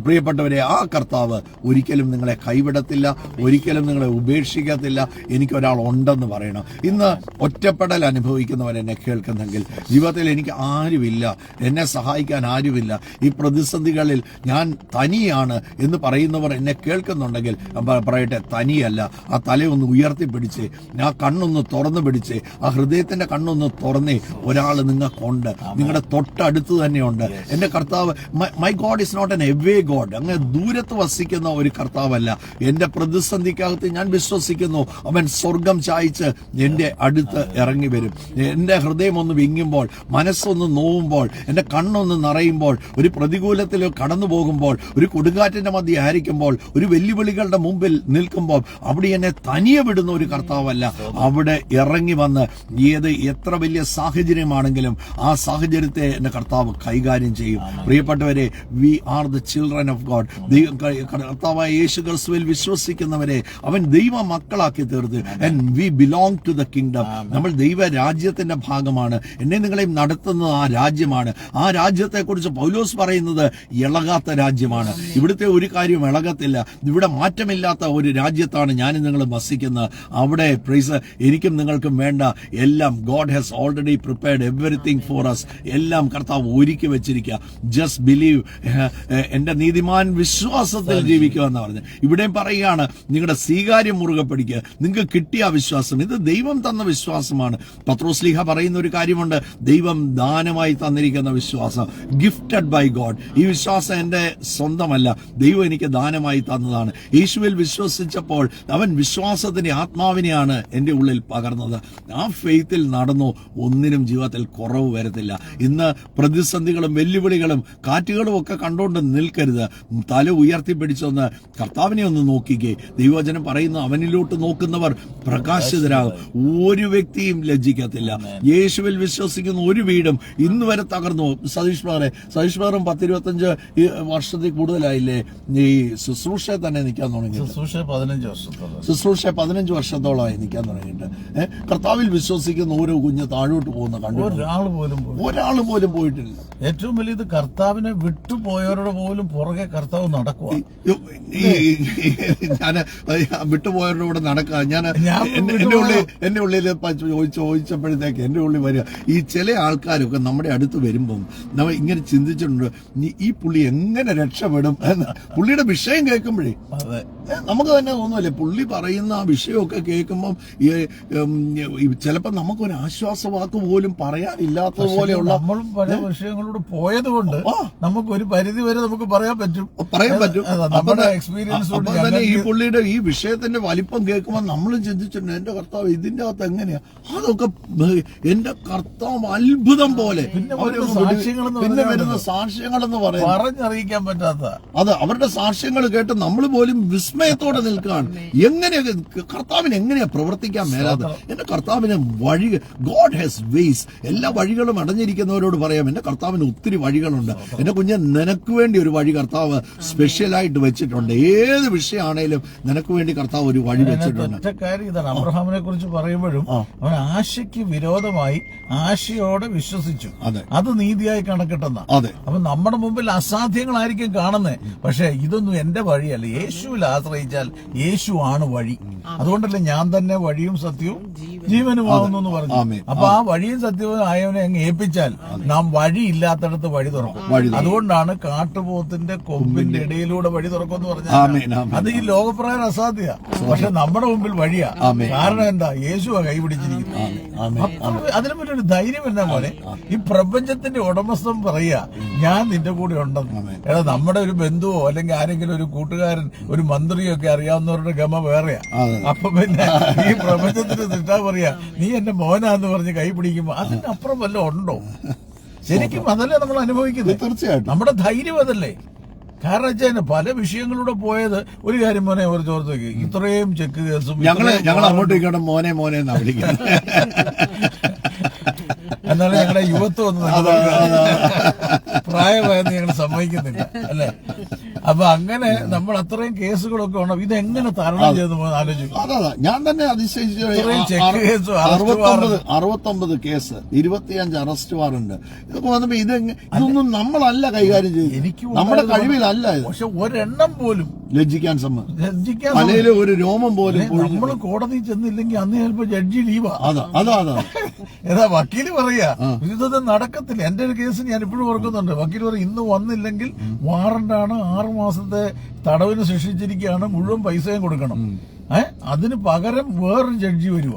പ്രിയപ്പെട്ടവരെ, ആ കർത്താവ് ഒരിക്കലും നിങ്ങളെ കൈവിടത്തില്ല, ഒരിക്കലും ഒരിക്കലും നിങ്ങളെ ഉപേക്ഷിക്കത്തില്ല. എനിക്കൊരാൾ ഉണ്ടെന്ന് പറയണം. ഇന്ന് ഒറ്റപ്പെടൽ അനുഭവിക്കുന്നവർ എന്നെ കേൾക്കുന്നെങ്കിൽ, ജീവിതത്തിൽ എനിക്ക് ആരുമില്ല, എന്നെ സഹായിക്കാൻ ആരുമില്ല, ഈ പ്രതിസന്ധികളിൽ ഞാൻ തനിയാണ് എന്ന് പറയുന്നവർ എന്നെ കേൾക്കുന്നുണ്ടെങ്കിൽ പറയട്ടെ, തനിയല്ല. ആ തലയൊന്ന് ഉയർത്തിപ്പിടിച്ച്, ആ കണ്ണൊന്ന് തുറന്നു പിടിച്ച്, ആ ഹൃദയത്തിന്റെ കണ്ണൊന്ന് തുറന്നേ, ഒരാൾ നിങ്ങൾക്കുണ്ട്, നിങ്ങളുടെ തൊട്ടടുത്ത് തന്നെയുണ്ട്. എന്റെ കർത്താവ്, my God is not an away God, അങ്ങനെ ദൂരത്ത് വസിക്കുന്ന ഒരു കർത്താവല്ല. എന്റെ പ്രതിസന്ധിക്കകത്ത് ഞാൻ വിശ്വസിക്കുന്നു അവൻ സ്വർഗം ചായ്ച്ച് എന്റെ അടുത്ത് ഇറങ്ങി വരും. എന്റെ ഹൃദയം ഒന്ന് വിങ്ങുമ്പോൾ, മനസ്സൊന്ന് നോവുമ്പോൾ, എന്റെ കണ്ണൊന്ന് നിറയുമ്പോൾ, ഒരു പ്രതികൂലത്തിൽ കടന്നു പോകുമ്പോൾ, ഒരു കൊടുങ്കാറ്റിന്റെ മധ്യ ആയിരിക്കുമ്പോൾ, ഒരു വെല്ലുവിളികളുടെ മുമ്പിൽ നിൽക്കുമ്പോൾ, അവിടെ എന്നെ തനിയെ വിടുന്ന ഒരു കർത്താവല്ല. അവിടെ ഇറങ്ങി വന്ന് എത്ര വലിയ സാഹചര്യമാണെങ്കിലും ആ സാഹചര്യത്തെ എന്റെ കർത്താവ് കൈകാര്യം ചെയ്യും. പ്രിയപ്പെട്ടവരെ, we are the children of God. കർത്താവായ യേശു ക്രിസ്തുവിൽ വിശ്വസിക്കുന്നവരെ അവൻ ദൈവ മക്കളാക്കി തീർത്ത്. And we belong to the kingdom. നമ്മൾ ദൈവ രാജ്യത്തിന്റെ ഭാഗമാണ്. എന്നെ നിങ്ങളെയും നടത്തുന്നത് ആ രാജ്യമാണ്. ആ രാജ്യത്തെ കുറിച്ച് പൗലോസ് പറയുന്നത് ഇളകാത്ത രാജ്യമാണ്. ഇവിടുത്തെ ഒരു കാര്യം ഇളകത്തില്ല. ഇവിടെ മാറ്റമില്ലാത്ത ഒരു രാജ്യത്താണ് ഞാനും നിങ്ങളും വസിക്കുന്നത്. അവിടെ പ്രൈസ് എനിക്കും നിങ്ങൾക്കും വേണ്ട എല്ലാം God has already prepared everything for us. എല്ലാം കർത്താവ് ഒരുക്കി വെച്ചിരിക്കുക. Just believe. എന്റെ നീതിമാൻ വിശ്വാസത്തിൽ ജീവിക്കുക എന്ന് പറഞ്ഞു. ഇവിടെയും പറയുകയാണ്, നിങ്ങളുടെ സ്വീകാര്യം മുറുകെ പിടിക്കുക. നിങ്ങൾക്ക് കിട്ടിയ വിശ്വാസം ഇത് ദൈവം തന്ന വിശ്വാസമാണ്. പത്രോസ്ലീഹ പറയുന്ന ഒരു കാര്യമുണ്ട്, ദൈവം ദാനമായി തന്നിരിക്കുന്ന വിശ്വാസം, ഗിഫ്റ്റഡ് ബൈ ഗോഡ്. ഈ വിശ്വാസം എന്റെ സ്വന്തമല്ല, ദൈവം എനിക്ക് ദാനമായി തന്നതാണ്. യേശുവിൽ വിശ്വസിച്ചപ്പോൾ അവൻ വിശ്വാസത്തിന്റെ ആത്മാവിനെയാണ് എന്റെ ഉള്ളിൽ പകർന്നത്. ആ ഫെയ്ത്തിൽ നടന്നു, ഒന്നിനും ജീവിതത്തിൽ കുറവ് വരത്തില്ല. ഇന്ന് പ്രതിസന്ധികളും വെല്ലുവിളികളും കാറ്റുകളും ഒക്കെ കണ്ടുകൊണ്ട് നിൽക്കരുത്. തല ഉയർത്തിപ്പിടിച്ചൊന്ന് കർത്താവിനെ ഒന്ന് നോക്കിക്കേ. ദൈവവചനം പറയുന്നു, അവനിലോട്ട് നോക്കുന്നവർ പ്രകാശിതരാകും. ഒരു വ്യക്തിയും ലജ്ജിക്കത്തില്ല. യേശുവിൽ വിശ്വസിക്കുന്ന ഒരു വീടും ഇന്ന് വരെ തകർന്നു. സതീഷ് ബ്രദറും 10-25 വർഷത്തിൽ കൂടുതലായില്ലേ ഈ ശുശ്രൂഷയെ തന്നെ നിൽക്കാൻ തുടങ്ങി. ശുശ്രൂഷ 15 വർഷത്തോളമായി നിൽക്കാൻ തുടങ്ങിയിട്ട്. കർത്താവിൽ വിശ്വസിക്കുന്ന ഓരോ കുഞ്ഞ് താഴോട്ട് പോകുന്ന കണ്ടു. ഒരാൾ പോലും പോയിട്ടില്ല. ഏറ്റവും വലിയത് കർത്താവിനെ വിട്ടുപോയവരുടെ പോലും പുറകെ കർത്താവ് നടക്കുക. ഞാൻ വിട്ടുപോയവരുടെ കൂടെ നടക്കുക. എന്റെ ഉള്ളിൽ ചോദിച്ചപ്പോഴത്തേക്ക് എന്റെ ഉള്ളിൽ വരിക, ഈ ചില ആൾക്കാരൊക്കെ നമ്മുടെ അടുത്ത് വരുമ്പം നമ്മൾ ഇങ്ങനെ ചിന്തിച്ചിട്ടുണ്ട്, ഈ പുള്ളി എങ്ങനെ രക്ഷപ്പെടും എന്ന്. പുള്ളിയുടെ വിഷയം കേൾക്കുമ്പോഴേ നമുക്ക് തന്നെ തോന്നുമല്ലേ, പുള്ളി പറയുന്ന ആ വിഷയമൊക്കെ കേൾക്കുമ്പം ചിലപ്പോൾ നമുക്കൊരു ആശ്വാസവാക്ക് പോലും പറയാനില്ലാത്തതുപോലെയുള്ള നമ്മളും പല വിഷയങ്ങളോട് പോയത് കൊണ്ട് നമുക്ക് ഒരു പരിധി വരെ നമുക്ക് പറയാൻ പറ്റും. നമ്മുടെ എക്സ്പീരിയൻസ് തന്നെ ഈ പുള്ളിയുടെ ഈ വിഷയത്തിന്റെ വലിപ്പം കേൾക്കുമ്പോൾ നമ്മളും ചിന്തിച്ചിട്ടുണ്ട്, എന്റെ കർത്താവ് ഇതിന്റെ അകത്ത് എങ്ങനെയാ, അതൊക്കെ എന്റെ കർത്താവ് അത്ഭുതം പോലെ. പിന്നെ വരുന്ന സാക്ഷ്യങ്ങൾ എന്ന് പറയുന്നത് പറഞ്ഞറിയിക്കാൻ പറ്റാത്ത, അത് അവരുടെ സാക്ഷ്യങ്ങൾ കേട്ട് നമ്മൾ പോലും വിസ്മയത്തോടെ നിൽക്കുകയാണ്. എങ്ങനെയാ കർത്താവിന് എങ്ങനെയാ പ്രവർത്തിക്കാൻ മേലാതെ? എന്റെ കർത്താവിന് വഴി, ഗോഡ് ഹാസ് വേസ്. എല്ലാ വഴികളും അടഞ്ഞിരിക്കുന്നവരോട് പറയാം, എന്റെ കർത്താവിന് ഒത്തിരി വഴികളുണ്ട്. എന്റെ കുഞ്ഞ്, നിനക്ക് വേണ്ടി ഒരു വഴി കർത്താവ് സ്പെഷ്യലായിട്ട് വെച്ചിട്ടുണ്ട്. ഏത് വിഷയമാണേലും നിനക്ക് വേണ്ടി കർത്താവ് ഒരു വഴി വെച്ചിട്ടുണ്ട്. ഒറ്റ കാര്യം ഇതാണ്, അബ്രഹാമിനെ കുറിച്ച് പറയുമ്പോഴും അവൻ ആശയ്ക്ക് വിരോധമായി ആശയോടെ വിശ്വസിച്ചു, അത് നീതിയായി കണക്കിട്ടെന്ന. അപ്പൊ നമ്മുടെ മുമ്പിൽ അസാധ്യങ്ങളായിരിക്കും കാണുന്നത്, പക്ഷെ ഇതൊന്നും എന്റെ വഴിയല്ല. യേശുവിൽ ആശ്രയിച്ചാൽ യേശു ആണ് വഴി. അതുകൊണ്ടല്ലേ ഞാൻ തന്നെ വഴിയും സത്യവും ജീവനുമാകുന്നു എന്ന് പറഞ്ഞു. അപ്പൊ ആ വഴിയും സത്യവും ആയവനെ അങ്ങ് ഏൽപ്പിച്ചാൽ നാം വഴി ഇല്ലാത്തടത്ത് വഴി തുറക്കും. അതുകൊണ്ടാണ് കാട്ടുപോത്തിന്റെ കൊമ്പിന്റെ ഇടയിലൂടെ വഴി തുറക്കും എന്ന് പറഞ്ഞാൽ അത് ഈ ലോകപ്രകാരം അസാധ്യ, പക്ഷെ നമ്മുടെ മുമ്പിൽ വഴിയാ. കാരണം എന്താ? യേശുവാ കൈപിടിച്ചിരിക്കുന്നത്. അതിനെ പറ്റൊരു ധൈര്യം എന്നാ പോലെ ഈ പ്രപഞ്ചത്തിന്റെ ഉടമസ്ഥൻ പറയാ, ഞാൻ നിന്റെ കൂടെ ഉണ്ടെന്ന്. എടാ, നമ്മുടെ ഒരു ബന്ധുവോ അല്ലെങ്കിൽ ആരെങ്കിലും ഒരു കൂട്ടുകാരൻ, ഒരു മന്ത്രിയോ ഒക്കെ അറിയാവുന്നവരുടെ ഗമ വേറെയാ. അപ്പൊ പിന്നെ ഈ പ്രപഞ്ചത്തിന്റെ തിട്ടാ പറയാ, നീ എന്റെ മോനാന്ന് പറഞ്ഞ് കൈ പിടിക്കുമ്പോ അതിനപ്പുറം വല്ല ഉണ്ടോ? ശരിക്കും അതല്ലേ നമ്മൾ അനുഭവിക്കുന്നത്. തീർച്ചയായിട്ടും നമ്മുടെ ധൈര്യം അതല്ലേ. കാരണം വെച്ചാൽ പല വിഷയങ്ങളിലൂടെ പോയത് ഒരു കാര്യം മോനെ ഒരു ചോർത്ത് വെക്കുക, ഇത്രയും ചെക്ക് കേസും ഞങ്ങൾ അങ്ങോട്ട് ഇങ്ങോട്ട് മോനെ മോനെ എന്നാ വിളിക്കുന്നത്. എന്നാലും ഞങ്ങളുടെ യുവത്വം ഒന്നും പ്രായമായെന്ന് ഞങ്ങൾ സമ്മതിക്കുന്നില്ല അല്ലെ. അപ്പൊ അങ്ങനെ നമ്മൾ അത്രയും കേസുകളൊക്കെ ഉണ്ടോ, ഇതെങ്ങനെ തരണം ചെയ്തു ആലോചിക്കും. ഞാൻ തന്നെ അതിശയിച്ചു. 69 കേസ്, 25 അറസ്റ്റ് വാറണ്ട്, ഇതൊക്കെ വന്നപ്പോ ഇതൊന്നും നമ്മളല്ല കൈകാര്യം ചെയ്തു. നമ്മുടെ കഴിവിലല്ല ഇത്. പക്ഷെ ഒരെണ്ണം പോലും ലജ്ജിക്കാൻ സമ്മതം. ജഡ്ജിക്കാൻ തലയില് ഒരു രോമം പോലും നമ്മൾ കോടതി ചെന്നില്ലെങ്കിൽ അന്ന് ചിലപ്പോ ജഡ്ജി ലീവാ. അതാ ഏതാ വക്കീല് പറയാ ഇതൊന്നും നടക്കത്തില്ല. എന്റെ ഒരു കേസ് ഞാൻ ഇപ്പോഴും ഓർക്കുന്നുണ്ട്. വക്കീല് പറയും ഇന്ന് വന്നില്ലെങ്കിൽ വാറന്റാണ്, 6 മാസത്തെ തടവിന് ശിക്ഷിച്ചിരിക്കുകയാണ്, മുഴുവൻ പൈസയും കൊടുക്കണം. അതിന് പകരം വേറൊരു ജഡ്ജി വരുക.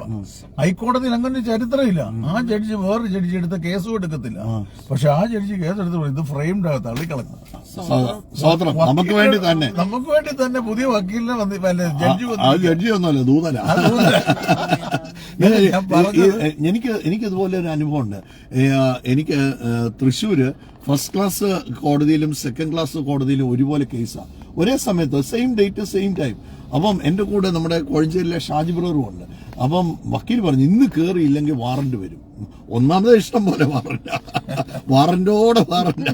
ഹൈക്കോടതിയിൽ അങ്ങനെ ചരിത്രമില്ല. ആ ജഡ്ജി വേറൊരു ജഡ്ജി എടുത്ത കേസും എടുക്കത്തില്ല. പക്ഷെ ആ ജഡ്ജി കേസ് എടുത്ത് ഇത് ഫ്രെയിംഡ് തള്ളിക്കളഞ്ഞു. നമുക്ക് വേണ്ടി തന്നെ പുതിയ വക്കീലിനെ ജഡ്ജി ഒന്നുമല്ല, ദൂതനാ. എനിക്കിതുപോലെ ഒരു അനുഭവം ഉണ്ട്. എനിക്ക് തൃശ്ശൂര് ഫസ്റ്റ് ക്ലാസ് കോടതിയിലും സെക്കൻഡ് ക്ലാസ് കോടതിയിലും ഒരുപോലെ കേസാണ്. ഒരേ സമയത്ത് സെയിം ഡേറ്റ് സെയിം ടൈം. അപ്പം എന്റെ കൂടെ നമ്മുടെ കോഴഞ്ചേരിയിലെ ഷാജി ബ്രദറും ഉണ്ട്. അപ്പം വക്കീൽ പറഞ്ഞു ഇന്ന് കയറിയില്ലെങ്കിൽ വാറന്റ് വരും. ഒന്നാമത് ഇഷ്ടം പോലെ വാറന്റോടെ വാറന്റ്.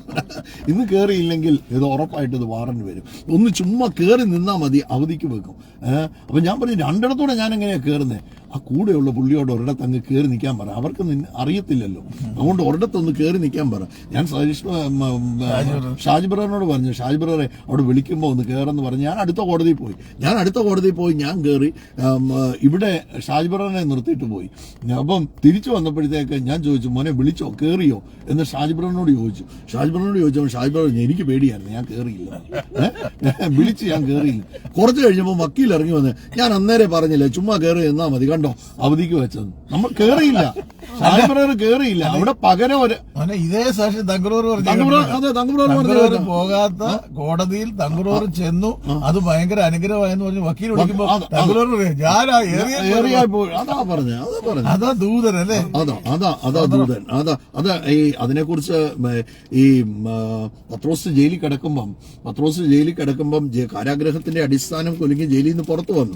ഇന്ന് കയറിയില്ലെങ്കിൽ ഇത് ഉറപ്പായിട്ട് ഇത് വാറന്റ് വരും. ഒന്ന് ചുമ്മാ കയറി നിന്നാ മതി, അവധിക്ക് വെക്കും. അപ്പൊ ഞാൻ പറഞ്ഞു രണ്ടിടത്തൂടെ ഞാൻ എങ്ങനെയാ കയറുന്നത്? ആ കൂടെയുള്ള പുള്ളിയോട് ഒരിടത്ത് അങ്ങ് കയറി നിൽക്കാൻ പറ, അവർക്ക് അറിയത്തില്ലല്ലോ, അതുകൊണ്ട് ഒരിടത്തൊന്ന് കയറി നിൽക്കാൻ പറ. ഞാൻ ഷാജി ബ്രദറിനോട് പറഞ്ഞു, ഷാജി ബ്രദറെ അവിടെ വിളിക്കുമ്പോൾ ഒന്ന് കയറെന്ന് പറഞ്ഞു. ഞാൻ അടുത്ത കോടതിയിൽ പോയി ഞാൻ കയറി. ഇവിടെ ഷാജി ബ്രദറിനെ നിർത്തിയിട്ട് പോയി. അപ്പം തിരിച്ചു വന്നപ്പോഴത്തേക്ക് ഞാൻ ചോദിച്ചു, മോനെ വിളിച്ചോ, കയറിയോ എന്ന് ഷാജി ബ്രദറിനോട് ചോദിച്ചു. ഷാജി ബ്രദർ എനിക്ക് പേടിയായിരുന്നു, ഞാൻ കയറിയില്ല, വിളിച്ച് ഞാൻ കയറിയില്ല. കുറച്ച് കഴിഞ്ഞപ്പോൾ വക്കീൽ ഇറങ്ങി വന്ന്, ഞാൻ അന്നേരം പറഞ്ഞില്ലേ ചുമ്മാ കയറി എന്നാ മതി, കണ്ടോ അവധിക്ക് വെച്ചത്. നമ്മൾ കയറിയില്ല, ഷാജി ബ്രദർ കയറിയില്ല. അവിടെ പകരം ഇതേ സാക്ഷി തങ്കുറൂർ പോകാത്ത കോടതിയിൽ തങ്കുറൂർ ചെന്നു. അത് ഭയങ്കര അനുഗ്രഹമായെന്ന് പറഞ്ഞു വക്കീൽ വിളിക്കുമ്പോ തങ്കുറൂർ അതാ ദൂതൻ അല്ലേ? അതാ ദൂതൻ. അതിനെക്കുറിച്ച് ഈ പത്രോസ് ജയിലിൽ കിടക്കുമ്പം കാരാഗ്രഹത്തിന്റെ അടിസ്ഥാനം കുലുങ്ങി ജയിലിൽ നിന്ന് പുറത്തു വന്നു.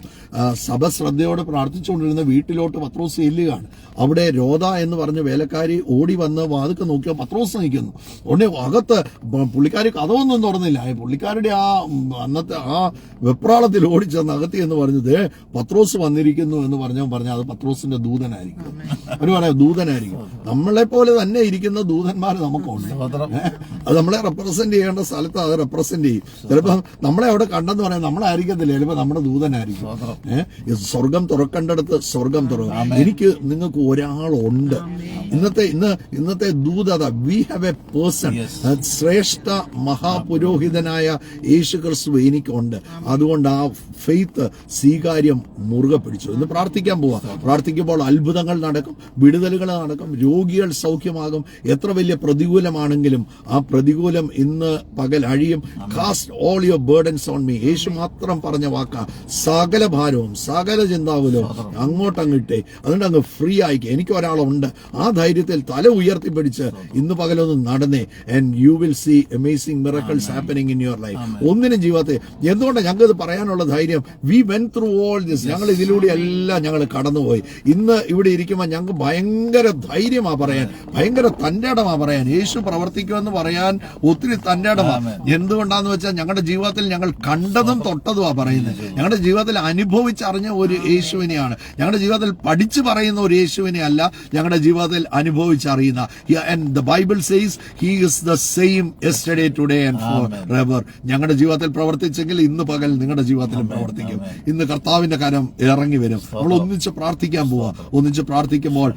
സഭ ശ്രദ്ധയോടെ പ്രാർത്ഥിച്ചുകൊണ്ടിരുന്ന വീട്ടിലോട്ട് പത്രോസ് ചെല്ലുകയാണ്. അവിടെ രോധ എന്ന് പറഞ്ഞ വേലക്കാരി ഓടി വന്ന് വാതിക്ക് നോക്കിയാൽ പത്രോസ് നിൽക്കുന്നു. ഉടനെ അകത്ത് പുള്ളിക്കാരി കഥവൊന്നും തുറന്നില്ല. പുള്ളിക്കാരുടെ അന്നത്തെ വെപ്രാളത്തിൽ ഓടിച്ചെന്ന് അകത്തി എന്ന് പറഞ്ഞത് പത്രോസ് വന്നിരിക്കുന്നു എന്ന് പറഞ്ഞാൽ അത് പത്രോസിന്റെ ദൂതനായിരിക്കും. അവര് പറയാം ദൂതനായിരിക്കും. നമ്മളെ പോലെ തന്നെ ഇരിക്കുന്ന ദൂതന്മാർ നമുക്കുണ്ട്. അത് നമ്മളെ റെപ്രസെന്റ് ചെയ്യേണ്ട സ്ഥലത്ത് അത് റെപ്രസെന്റ് ചെയ്യും. ചിലപ്പോ നമ്മളെ അവിടെ കണ്ടെന്ന് പറയാൻ നമ്മളായിരിക്കത്തില്ല, ചിലപ്പോ നമ്മുടെ ദൂതനായിരിക്കും. സ്വർഗം തുറക്കേണ്ടടുത്ത് സ്വർഗം തുറക്കും. എനിക്ക് നിങ്ങൾക്ക് ഒരാളുണ്ട്. ഇന്നത്തെ ദൂതത, വി ഹാവ് എ പേഴ്സൺ, ശ്രേഷ്ഠ മഹാപുരോഹിതനായ യേശു ക്രിസ്തു എനിക്കുണ്ട്. അതുകൊണ്ട് ആ ഫെയ്ത്ത് സ്വീകാര്യം മുറുകെ പിടിച്ചു. ഇന്ന് പ്രാർത്ഥിക്കാൻ പോവാ. പ്രാർത്ഥിക്കുമ്പോൾ അത്ഭുതങ്ങൾ നടക്കും, വിടുതലുകൾ നടക്കും, രോഗികൾ സൗഖ്യമാകും. എത്ര വലിയ പ്രതികൂലമാണെങ്കിലും ആ പ്രതികൂലം ഇന്ന് പകൽ അഴിയും. Cast all your burdens on me. യേശു മാത്രം പറഞ്ഞ വാക്കാ. സകല ഭാരവും സകല ചിന്താകുലവും അങ്ങോട്ടങ്ങിട്ടേ. അതുകൊണ്ട് അങ്ങ് ഫ്രീ ആയിക്കേ. എനിക്ക് ഒരാളുണ്ട്. ആ ധൈര്യത്തിൽ തല ഉയർത്തിപ്പിടിച്ച് ഇന്ന് പകലൊന്ന് നടന്നേ. And you will see amazing miracles happening in your life. ഒന്നിനും ജീവിതത്തിൽ എന്തുകൊണ്ടാണ് ഞങ്ങൾക്ക് ഇത് പറയാനുള്ള ധൈര്യം? We went through all this. ഞങ്ങൾ ഇതിലൂടെ എല്ലാം ഞങ്ങൾ കടന്നുപോയി. ഇന്ന് ഇവിടെ ഇരിക്കുമ്പോൾ ഞങ്ങൾക്ക് ഭയങ്കര ധൈര്യമാ പറയാൻ, ഭയങ്കര തന്റേടമാ പറയാൻ. യേശു പ്രവർത്തിക്കുമെന്ന് പറയാൻ ഒത്തിരി തന്റേടമാ. എന്തുകൊണ്ടാന്ന് വെച്ചാൽ ഞങ്ങളുടെ ജീവിതത്തിൽ ഞങ്ങൾ കണ്ടതും തൊട്ടതുമാ പറയുന്നത്. ഞങ്ങളുടെ ജീവിതത്തിൽ അനുഭവിച്ചറിഞ്ഞ ഒരു യേശുവിനെയാണ്. ഞങ്ങളുടെ ജീവിതത്തിൽ പഠിച്ചു പറയുന്ന ഒരു യേശുവിനെ അല്ല, ഞങ്ങളുടെ ജീവിതത്തിൽ അനുഭവിച്ചറിയുന്ന. And the Bible says he is the same yesterday, today and forever. ഞങ്ങളുടെ ജീവിതത്തിൽ പ്രവർത്തിച്ചെങ്കിൽ ഇന്ന് പകൽ നിങ്ങളുടെ ജീവിതത്തിലും പ്രവർത്തിക്കും. ഇന്ന് കർത്താവിന്റെ കരം ഇറങ്ങി വരും. നമ്മൾ ഒന്നിച്ച് പ്രാർത്ഥിക്കാൻ പോവാ. ഒന്നിച്ച് പ്രാർത്ഥിക്കുമ്പോൾ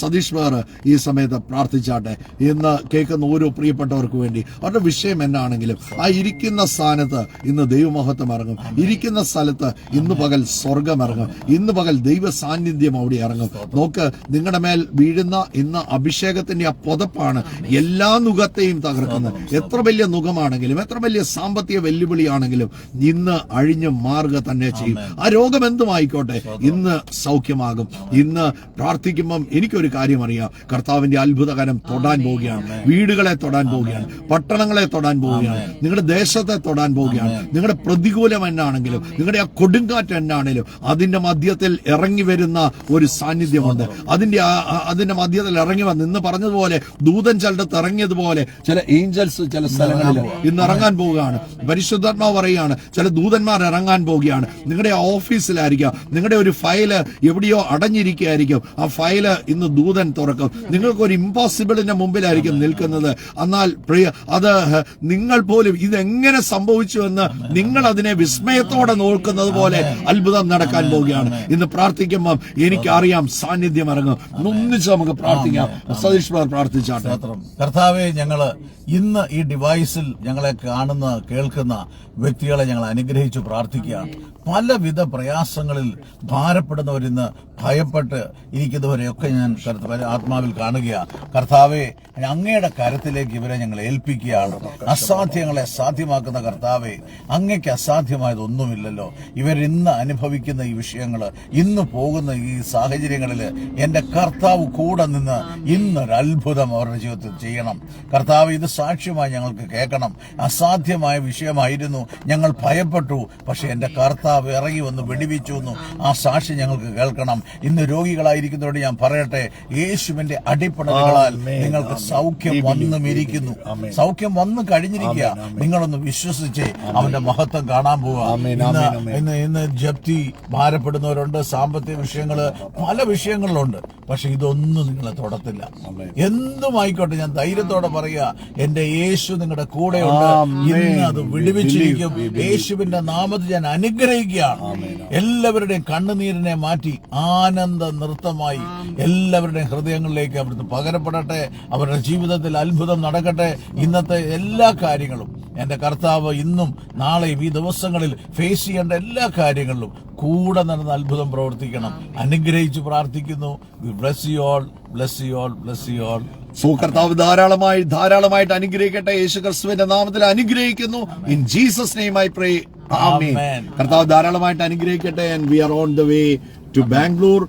സതീഷ് വേർ ഈ സമയത്ത് പ്രാർത്ഥിച്ചാട്ടെ. ഇന്ന് കേൾക്കുന്ന ഓരോ പ്രിയപ്പെട്ടവർക്ക് വേണ്ടി അവരുടെ വിഷയം എന്നാണെങ്കിലും ആ ഇരിക്കുന്ന സ്ഥാനത്ത് ഇന്ന് ദൈവമഹത്വം ഇറങ്ങും. ഇരിക്കുന്ന സ്ഥലത്ത് ഇന്ന് പകൽ സ്വർഗം ഇറങ്ങും. ഇന്ന് പകൽ ദൈവ സാന്നിധ്യം അവിടെ ഇറങ്ങും. നോക്ക്, നിങ്ങളുടെ മേൽ വീഴുന്ന ഇന്ന് അഭിഷേകത്തിന്റെ ആ പുതപ്പാണ് എല്ലാ നുഖത്തെയും തകർക്കുന്നത്. എത്ര വലിയ നുഖമാണെങ്കിലും എത്ര വലിയ സാമ്പത്തിക വെല്ലുവിളിയാണെങ്കിലും ഇന്ന് അഴിഞ്ഞു മാറുക തന്നെ ചെയ്യും. ആ രോഗം എന്തുമായിക്കോട്ടെ ഇന്ന് സൗഖ്യമാകും. ഇന്ന് പ്രാർത്ഥിക്കുമ്പം എനിക്കൊരു കാര്യം അറിയാം, കർത്താവിന്റെ അത്ഭുതകരം തൊടാൻ പോവുകയാണ്. വീടുകളെ തൊടാൻ പോവുകയാണ്, പട്ടണങ്ങളെ തൊടാൻ പോവുകയാണ്, നിങ്ങളുടെ ദേശത്തെ തൊടാൻ പോവുകയാണ്. നിങ്ങളുടെ പ്രതികൂലം എന്നാണെങ്കിലും നിങ്ങളുടെ ആ കൊടുങ്കാറ്റ് എന്നാണെങ്കിലും അതിന്റെ മധ്യത്തിൽ ഇറങ്ങി വരുന്ന ഒരു സാന്നിധ്യമുണ്ട്. അതിന്റെ അതിന്റെ മധ്യത്തിൽ ഇറങ്ങി വന്ന് ഇന്ന് പറഞ്ഞതുപോലെ ദൂതൻ ചിലടത്ത് ഇറങ്ങിയതുപോലെ ചില ഏഞ്ചൽസ് ചില സ്ഥലങ്ങളിൽ ഇന്ന് ഇറങ്ങാൻ പോവുകയാണ്. പരിശുദ്ധാത്മാവ് പറയുകയാണ് ചില ദൂതന്മാർ ഇറങ്ങാൻ പോവുകയാണ്. നിങ്ങളുടെ ഓഫീസിലായിരിക്കാം, നിങ്ങളുടെ ഒരു ഫയല് എവിടെയോ അടഞ്ഞിരിക്കുകയായിരിക്കും. ആ ഫയല് ഇന്ന് ദൂതൻ തുറക്കും. നിങ്ങൾക്ക് ഒരു ഇമ്പോസിബിളിന്റെ മുമ്പിലായിരിക്കും നിൽക്കുന്നത്. എന്നാൽ അത് നിങ്ങൾ പോലും ഇതെങ്ങനെ സംഭവിച്ചു എന്ന് നിങ്ങൾ അതിനെ വിസ്മയത്തോടെ നോക്കുന്നത് പോലെ അത്ഭുതം നടക്കാൻ പോവുകയാണ്. ഇന്ന് പ്രാർത്ഥിക്കുമ്പോൾ എനിക്കറിയാം സാന്നിധ്യം ഇറങ്ങും. ഒന്നിച്ച് നമുക്ക് പ്രാർത്ഥിക്കാം. സതീഷ് പ്രാർത്ഥിച്ചാട്ടെ. കർത്താവെ, ഞങ്ങള് ഇന്ന് ഈ ഡിവൈസിൽ ഞങ്ങളെ കാണുന്ന കേൾക്കുന്ന വ്യക്തികളെ ഞങ്ങൾ അനുഗ്രഹിച്ചു പ്രാർത്ഥിക്കുകയാണ്. പലവിധ പ്രയാസങ്ങളിൽ ഭാരപ്പെടുന്നവരിന്ന് ഭയപ്പെട്ട് ഇരിക്കുന്നവരെയൊക്കെ ഞാൻ ആത്മാവിൽ കാണുകയാണ്. കർത്താവെ, അങ്ങയുടെ കരത്തിലേക്ക് ഇവരെ ഞങ്ങൾ ഏൽപ്പിക്കുകയാണ്. അസാധ്യങ്ങളെ സാധ്യമാക്കുന്ന കർത്താവെ, അങ്ങയ്ക്ക് അസാധ്യമായതൊന്നുമില്ലല്ലോ. ഇവരിന്ന് അനുഭവിക്കുന്ന ഈ വിഷയങ്ങൾ, ഇന്ന് പോകുന്ന ഈ സാഹചര്യങ്ങളിൽ എന്റെ കർത്താവ് കൂടെ നിന്ന് ഇന്നൊരു അത്ഭുതം അവരുടെ ജീവിതത്തിൽ ചെയ്യണം. കർത്താവ്, ഇത് സാക്ഷ്യമായി ഞങ്ങൾക്ക് കേൾക്കണം. അസാധ്യമായ വിഷയമായിരുന്നു, ഞങ്ങൾ ഭയപ്പെട്ടു, പക്ഷെ എന്റെ കർത്താവ് ഇറങ്ങി വന്ന് വെടിവെച്ചു എന്നു ആ സാക്ഷി ഞങ്ങൾക്ക് കേൾക്കണം. ഇന്ന് രോഗികളായിരിക്കുന്നവരോട് ഞാൻ പറയട്ടെ, യേശുവിന്റെ അടിപ്പണലുകളാൽ നിങ്ങൾക്ക് സൗഖ്യം വന്നുമിരിക്കുന്നു. സൗഖ്യം വന്നു കഴിഞ്ഞിരിക്കുക. നിങ്ങളൊന്ന് വിശ്വസിച്ച് അവന്റെ മഹത്വം കാണാൻ പോവുക. ഇന്ന് ജപ്തി ഭാരപ്പെടുന്നവരുണ്ട്, സാമ്പത്തിക വിഷയങ്ങള്, പല വിഷയങ്ങളിലുണ്ട്. പക്ഷെ ഇതൊന്നും നിങ്ങളെ തൊടത്തില്ല. എന്തുമായിക്കോട്ടെ, ഞാൻ ധൈര്യത്തോടെ പറയുക, എന്റെ യേശു നിങ്ങളുടെ കൂടെയുണ്ട്. ഇന്ന് അത് വിടുവിച്ചിരിക്കും. യേശുവിന്റെ നാമത്തിൽ ഞാൻ അനുഗ്രഹിക്കുകയാണ്. എല്ലാവരുടെയും കണ്ണുനീരിനെ മാറ്റി ആനന്ദ നൃത്തമായി എല്ലാവരുടെയും ഹൃദയങ്ങളിലേക്ക് അവിടുന്ന് പകരപ്പെടട്ടെ. അവരുടെ ജീവിതത്തിൽ അത്ഭുതം നടക്കട്ടെ. ഇന്നത്തെ എല്ലാ കാര്യങ്ങളും എന്റെ കർത്താവ് ഇന്നും നാളെയും ഈ ദിവസങ്ങളിൽ ഫേസ് ചെയ്യേണ്ട എല്ലാ കാര്യങ്ങളിലും കൂടെ നടന്ന് അത്ഭുതം പ്രവർത്തിക്കണം. അനുഗ്രഹിച്ച് പ്രാർത്ഥിക്കുന്നു. Bless you all, bless you all, bless you all. കർത്താവ് ധാരാളമായിട്ട് അനുഗ്രഹിക്കട്ടെ. യേശു ക്രിസ്തുവിന്റെ നാമത്തിൽ അനുഗ്രഹിക്കുന്നു. In Jesus name I pray. Amen. കർത്താവ് ധാരാളമായിട്ട് അനുഗ്രഹിക്കട്ടെ. And we are on the way to Bangalore.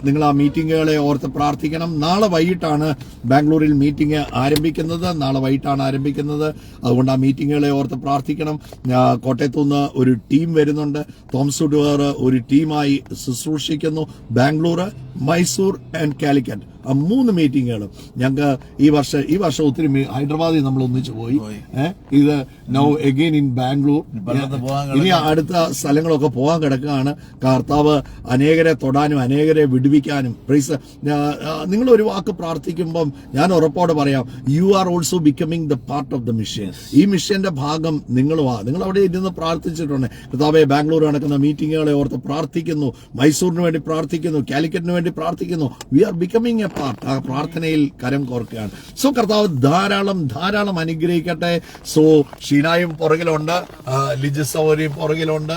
നിങ്ങൾ ആ മീറ്റിംഗുകളെ ഓർത്ത് പ്രാർത്ഥിക്കണം. നാളെ വൈകിട്ടാണ് ബാംഗ്ലൂരിൽ മീറ്റിംഗ് ആരംഭിക്കുന്നത്. അതുകൊണ്ട് ആ മീറ്റിംഗുകളെ ഓർത്ത് പ്രാർത്ഥിക്കണം. കോട്ടയത്തുനിന്ന് ഒരു ടീം വരുന്നുണ്ട്. തോംസുഡ് ഒരു ടീമായി ശുശ്രൂഷിക്കുന്നു. ബാംഗ്ലൂർ, മൈസൂർ ആൻഡ് കാലിക്കറ്റ്, ആ 3 മീറ്റിങ്ങുകളും ഞങ്ങൾക്ക് ഈ വർഷം ഒത്തിരി ഹൈദരാബാദിൽ നമ്മൾ ഒന്നിച്ചു പോയി. ഇത് നൗ അഗെയിൻ ഇൻ ബാംഗ്ലൂർ. ഇനി അടുത്ത സ്ഥലങ്ങളൊക്കെ പോകാൻ കിടക്കുകയാണ്. കർത്താവ് അനേകരെ തൊടാനും അനേകരെ വിടുവിക്കാനും. നിങ്ങൾ ഒരു വാക്ക് പ്രാർത്ഥിക്കുമ്പം ഞാൻ ഉറപ്പോടെ പറയാം, you are also becoming the part of the mission. ഈ മിഷന്റെ ഭാഗം നിങ്ങളുമാ. നിങ്ങൾ അവിടെ ഇരുന്ന് പ്രാർത്ഥിച്ചിട്ടുണ്ട്. കർത്താവെ, ബാംഗ്ലൂർ നടക്കുന്ന മീറ്റിങ്ങുകളെ ഓർത്ത് പ്രാർത്ഥിക്കുന്നു. മൈസൂരിന് വേണ്ടി പ്രാർത്ഥിക്കുന്നു. കാലിക്കറ്റിന് വേണ്ടി പ്രാർത്ഥിക്കുന്നു. We are becoming part. ആ പ്രാർത്ഥനയിൽ കരം കോർക്കുകയാണ്. സോ കർത്താവ് ധാരാളം അനുഗ്രഹിക്കട്ടെ. സോ ഷീനായും പുറകിലുണ്ട്, ലിജിസൗരിയും പുറകിലുണ്ട്.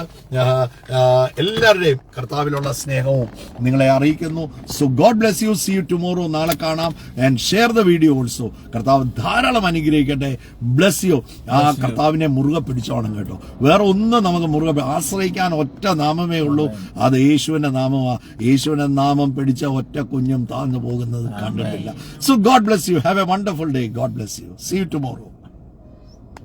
എല്ലാവരുടെയും കർത്താവിലുള്ള സ്നേഹവും നിങ്ങളെ അറിയിക്കുന്നു. So God bless you. See you tomorrow. നാളെ കാണാം. And share the video also. കർത്താവ് ധാരാളം അനുഗ്രഹിക്കട്ടെ. Bless you. ആ കർത്താവിനെ മുറുകെ പിടിച്ചോണം കേട്ടോ. വേറെ ഒന്നും നമുക്ക് മുറുകെ ആശ്രയിക്കാൻ ഒറ്റ നാമമേ ഉള്ളൂ. അത് യേശുവിന്റെ നാമമാണ്. യേശുവിന്റെ നാമം പിടിച്ച ഒറ്റ കുഞ്ഞും താഴ്ന്നു പോകുന്നത് കണ്ടിട്ടില്ല. So God bless you. Have a wonderful day. God bless you. See you tomorrow.